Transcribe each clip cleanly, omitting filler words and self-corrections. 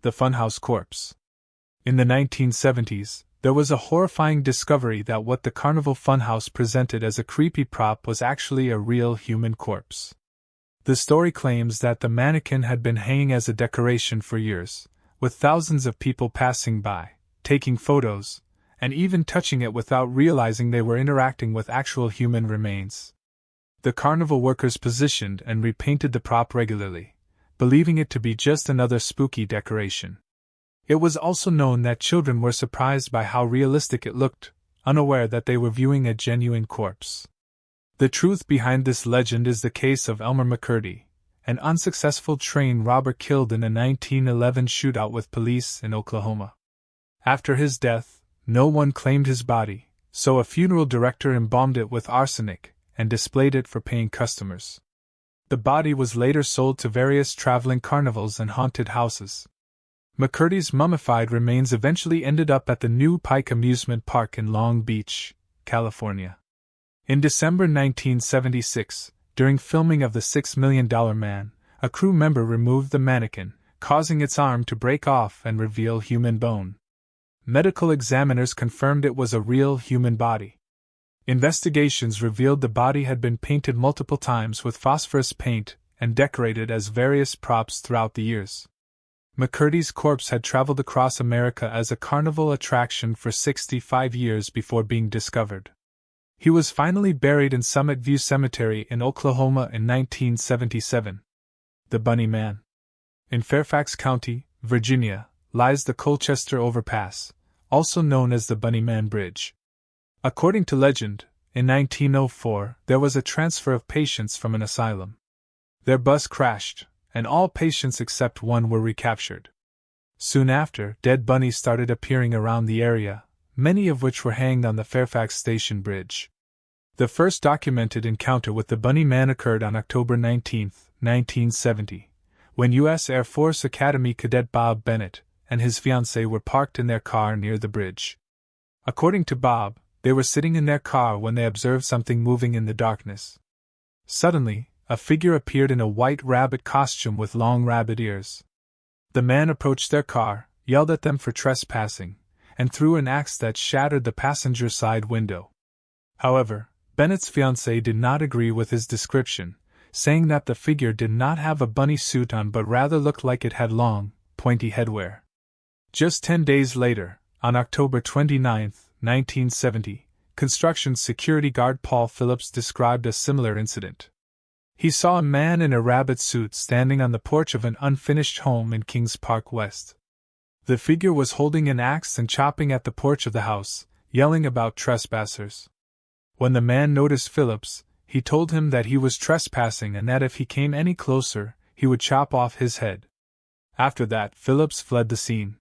the funhouse corpse. In the 1970s, there was a horrifying discovery that what the carnival funhouse presented as a creepy prop was actually a real human corpse. The story claims that the mannequin had been hanging as a decoration for years, with thousands of people passing by, taking photos, and even touching it without realizing they were interacting with actual human remains. The carnival workers positioned and repainted the prop regularly, believing it to be just another spooky decoration. It was also known that children were surprised by how realistic it looked, unaware that they were viewing a genuine corpse. The truth behind this legend is the case of Elmer McCurdy, an unsuccessful train robber killed in a 1911 shootout with police in Oklahoma. After his death, no one claimed his body, so a funeral director embalmed it with arsenic and displayed it for paying customers. The body was later sold to various traveling carnivals and haunted houses. McCurdy's mummified remains eventually ended up at the New Pike Amusement Park in Long Beach, California. In December 1976, during filming of The $6 Million Man, a crew member removed the mannequin, causing its arm to break off and reveal human bone. Medical examiners confirmed it was a real human body. Investigations revealed the body had been painted multiple times with phosphorus paint and decorated as various props throughout the years. McCurdy's corpse had traveled across America as a carnival attraction for 65 years before being discovered. He was finally buried in Summit View Cemetery in Oklahoma in 1977. The Bunny Man. In Fairfax County, Virginia, lies the Colchester Overpass, also known as the Bunny Man Bridge. According to legend, in 1904 there was a transfer of patients from an asylum. Their bus crashed, and all patients except one were recaptured. Soon after, dead bunnies started appearing around the area, many of which were hanged on the Fairfax Station Bridge. The first documented encounter with the Bunny Man occurred on October 19, 1970, when U.S. Air Force Academy cadet Bob Bennett and his fiancée were parked in their car near the bridge. According to Bob, they were sitting in their car when they observed something moving in the darkness. Suddenly, a figure appeared in a white rabbit costume with long rabbit ears. The man approached their car, yelled at them for trespassing, and threw an axe that shattered the passenger side window. However, Bennett's fiancée did not agree with his description, saying that the figure did not have a bunny suit on but rather looked like it had long, pointy headwear. Just 10 days later, on October 29, 1970, construction security guard Paul Phillips described a similar incident. He saw a man in a rabbit suit standing on the porch of an unfinished home in Kings Park West. The figure was holding an axe and chopping at the porch of the house, yelling about trespassers. When the man noticed Phillips, he told him that he was trespassing and that if he came any closer, he would chop off his head. After that, Phillips fled the scene.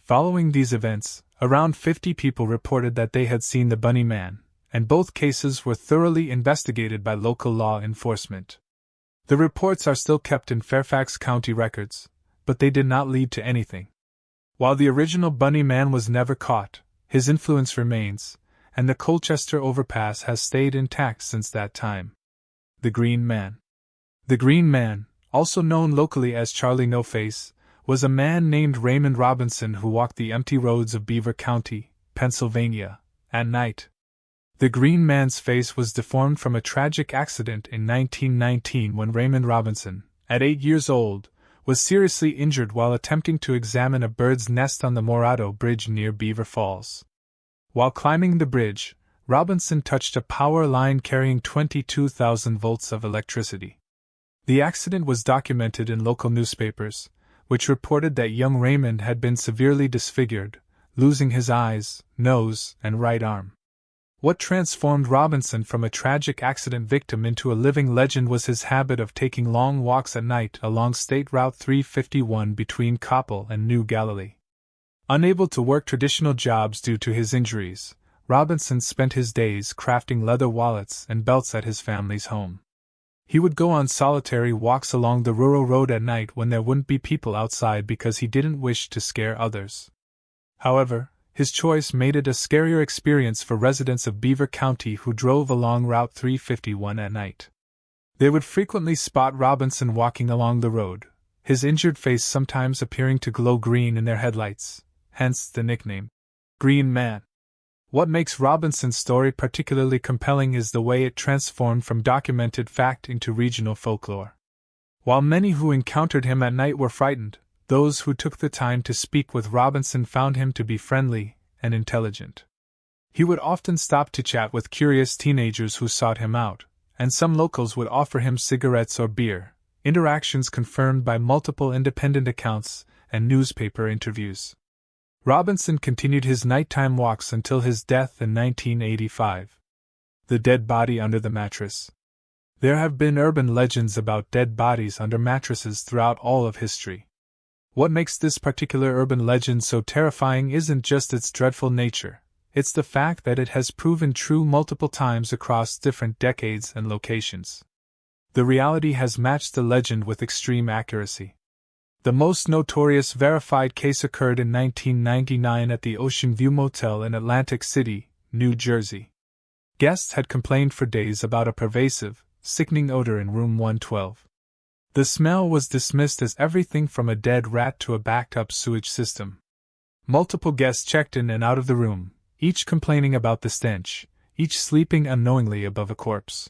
Following these events, around 50 people reported that they had seen the Bunny Man, and both cases were thoroughly investigated by local law enforcement. The reports are still kept in Fairfax County records, but they did not lead to anything. While the original Bunny Man was never caught, his influence remains, and the Colchester Overpass has stayed intact since that time. The Green Man. The Green Man, also known locally as Charlie No Face, was a man named Raymond Robinson who walked the empty roads of Beaver County, Pennsylvania, at night. The Green Man's face was deformed from a tragic accident in 1919 when Raymond Robinson, at 8 years old, was seriously injured while attempting to examine a bird's nest on the Morado Bridge near Beaver Falls. While climbing the bridge, Robinson touched a power line carrying 22,000 volts of electricity. The accident was documented in local newspapers, which reported that young Raymond had been severely disfigured, losing his eyes, nose, and right arm. What transformed Robinson from a tragic accident victim into a living legend was his habit of taking long walks at night along State Route 351 between Coppell and New Galilee. Unable to work traditional jobs due to his injuries, Robinson spent his days crafting leather wallets and belts at his family's home. He would go on solitary walks along the rural road at night when there wouldn't be people outside because he didn't wish to scare others. However, his choice made it a scarier experience for residents of Beaver County who drove along Route 351 at night. They would frequently spot Robinson walking along the road, his injured face sometimes appearing to glow green in their headlights, hence the nickname, Green Man. What makes Robinson's story particularly compelling is the way it transformed from documented fact into regional folklore. While many who encountered him at night were frightened, those who took the time to speak with Robinson found him to be friendly and intelligent. He would often stop to chat with curious teenagers who sought him out, and some locals would offer him cigarettes or beer, interactions confirmed by multiple independent accounts and newspaper interviews. Robinson continued his nighttime walks until his death in 1985. The dead body under the mattress. There have been urban legends about dead bodies under mattresses throughout all of history. What makes this particular urban legend so terrifying isn't just its dreadful nature, it's the fact that it has proven true multiple times across different decades and locations. The reality has matched the legend with extreme accuracy. The most notorious verified case occurred in 1999 at the Ocean View Motel in Atlantic City, New Jersey. Guests had complained for days about a pervasive, sickening odor in room 112. The smell was dismissed as everything from a dead rat to a backed-up sewage system. Multiple guests checked in and out of the room, each complaining about the stench, each sleeping unknowingly above a corpse.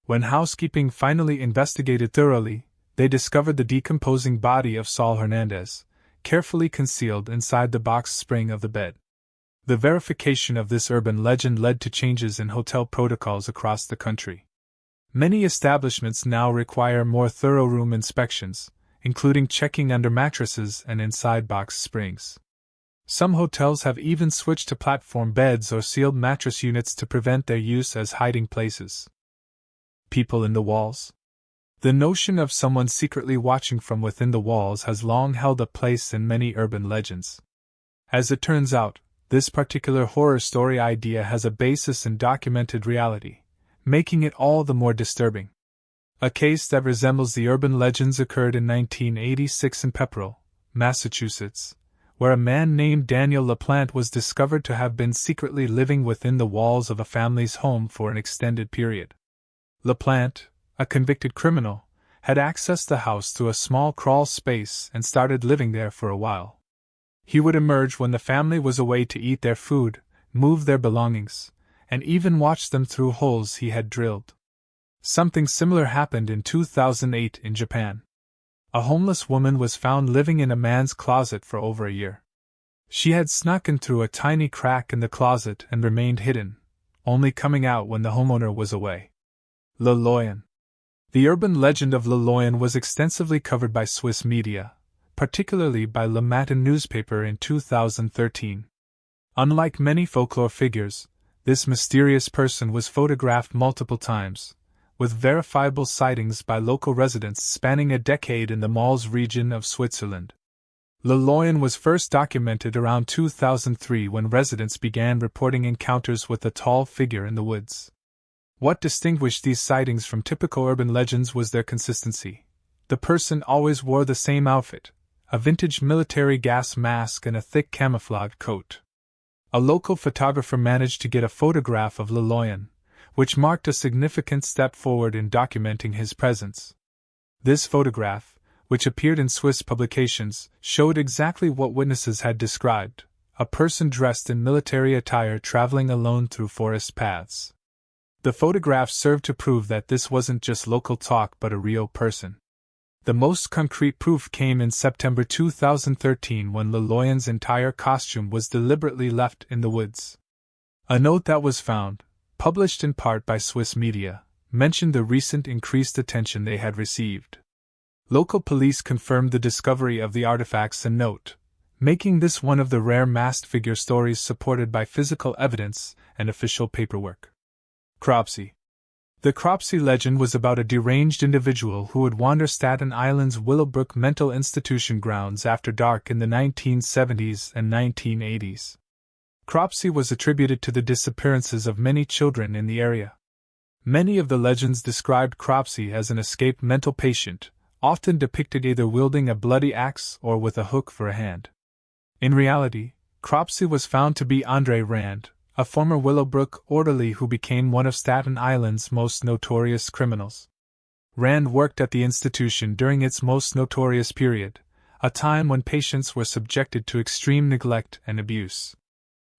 When housekeeping finally investigated thoroughly, they discovered the decomposing body of Saul Hernandez, carefully concealed inside the box spring of the bed. The verification of this urban legend led to changes in hotel protocols across the country. Many establishments now require more thorough room inspections, including checking under mattresses and inside box springs. Some hotels have even switched to platform beds or sealed mattress units to prevent their use as hiding places. People in the walls. The notion of someone secretly watching from within the walls has long held a place in many urban legends. As it turns out, this particular horror story idea has a basis in documented reality, making it all the more disturbing. A case that resembles the urban legends occurred in 1986 in Pepperell, Massachusetts, where a man named Daniel LaPlante was discovered to have been secretly living within the walls of a family's home for an extended period. LaPlante, a convicted criminal, had accessed the house through a small crawl space and started living there for a while. He would emerge when the family was away to eat their food, move their belongings, and even watch them through holes he had drilled. Something similar happened in 2008 in Japan. A homeless woman was found living in a man's closet for over a year. She had snuck in through a tiny crack in the closet and remained hidden, only coming out when the homeowner was away. Loloyan. The urban legend of Loloyan was extensively covered by Swiss media, particularly by Le Matin newspaper in 2013. Unlike many folklore figures, this mysterious person was photographed multiple times, with verifiable sightings by local residents spanning a decade in the Mals region of Switzerland. Loloyan was first documented around 2003 when residents began reporting encounters with a tall figure in the woods. What distinguished these sightings from typical urban legends was their consistency. The person always wore the same outfit, a vintage military gas mask and a thick camouflage coat. A local photographer managed to get a photograph of Loloyan, which marked a significant step forward in documenting his presence. This photograph, which appeared in Swiss publications, showed exactly what witnesses had described: a person dressed in military attire traveling alone through forest paths. The photograph served to prove that this wasn't just local talk but a real person. The most concrete proof came in September 2013 when Loloyan's entire costume was deliberately left in the woods. A note that was found, published in part by Swiss media, mentioned the recent increased attention they had received. Local police confirmed the discovery of the artifacts and note, making this one of the rare masked figure stories supported by physical evidence and official paperwork. Cropsey. The Cropsey legend was about a deranged individual who would wander Staten Island's Willowbrook Mental Institution grounds after dark in the 1970s and 1980s. Cropsey was attributed to the disappearances of many children in the area. Many of the legends described Cropsey as an escaped mental patient, often depicted either wielding a bloody axe or with a hook for a hand. In reality, Cropsey was found to be Andre Rand, a former Willowbrook orderly who became one of Staten Island's most notorious criminals. Rand worked at the institution during its most notorious period, a time when patients were subjected to extreme neglect and abuse.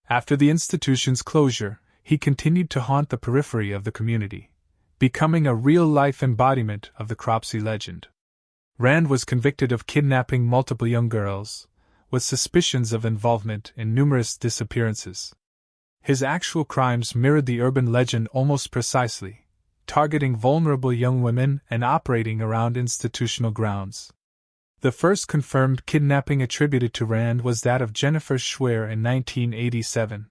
After the institution's closure, he continued to haunt the periphery of the community, becoming a real-life embodiment of the Cropsey legend. Rand was convicted of kidnapping multiple young girls, with suspicions of involvement in numerous disappearances. His actual crimes mirrored the urban legend almost precisely, targeting vulnerable young women and operating around institutional grounds. The first confirmed kidnapping attributed to Rand was that of Jennifer Schwer in 1987.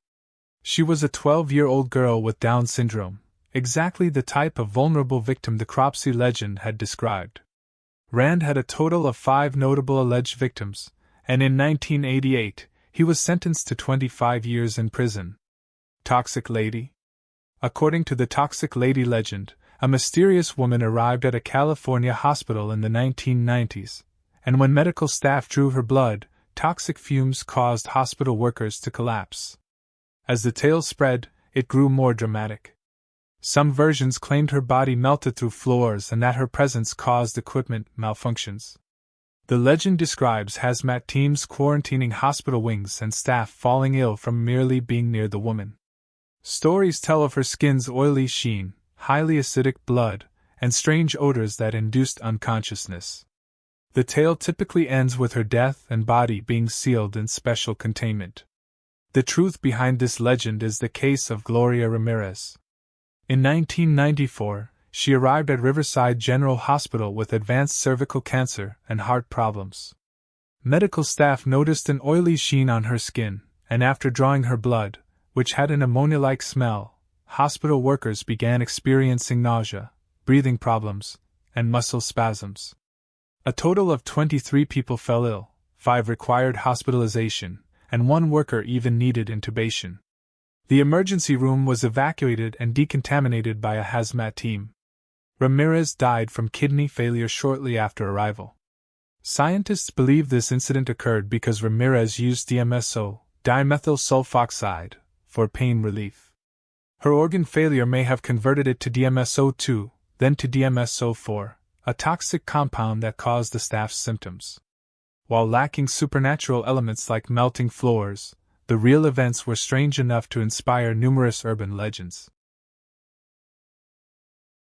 She was a 12-year-old girl with Down syndrome, exactly the type of vulnerable victim the Cropsey legend had described. Rand had a total of 5 notable alleged victims, and in 1988, he was sentenced to 25 years in prison. Toxic Lady? According to the Toxic Lady legend, a mysterious woman arrived at a California hospital in the 1990s, and when medical staff drew her blood, toxic fumes caused hospital workers to collapse. As the tale spread, it grew more dramatic. Some versions claimed her body melted through floors and that her presence caused equipment malfunctions. The legend describes hazmat teams quarantining hospital wings and staff falling ill from merely being near the woman. Stories tell of her skin's oily sheen, highly acidic blood, and strange odors that induced unconsciousness. The tale typically ends with her death and body being sealed in special containment. The truth behind this legend is the case of Gloria Ramirez. In 1994, she arrived at Riverside General Hospital with advanced cervical cancer and heart problems. Medical staff noticed an oily sheen on her skin, and after drawing her blood, which had an ammonia-like smell, hospital workers began experiencing nausea, breathing problems, and muscle spasms. A total of 23 people fell ill, 5 required hospitalization, and 1 worker even needed intubation. The emergency room was evacuated and decontaminated by a hazmat team. Ramirez died from kidney failure shortly after arrival. Scientists believe this incident occurred because Ramirez used DMSO, dimethyl sulfoxide, for pain relief. Her organ failure may have converted it to DMSO2, then to DMSO4, a toxic compound that caused the staff's symptoms. While lacking supernatural elements like melting floors, the real events were strange enough to inspire numerous urban legends.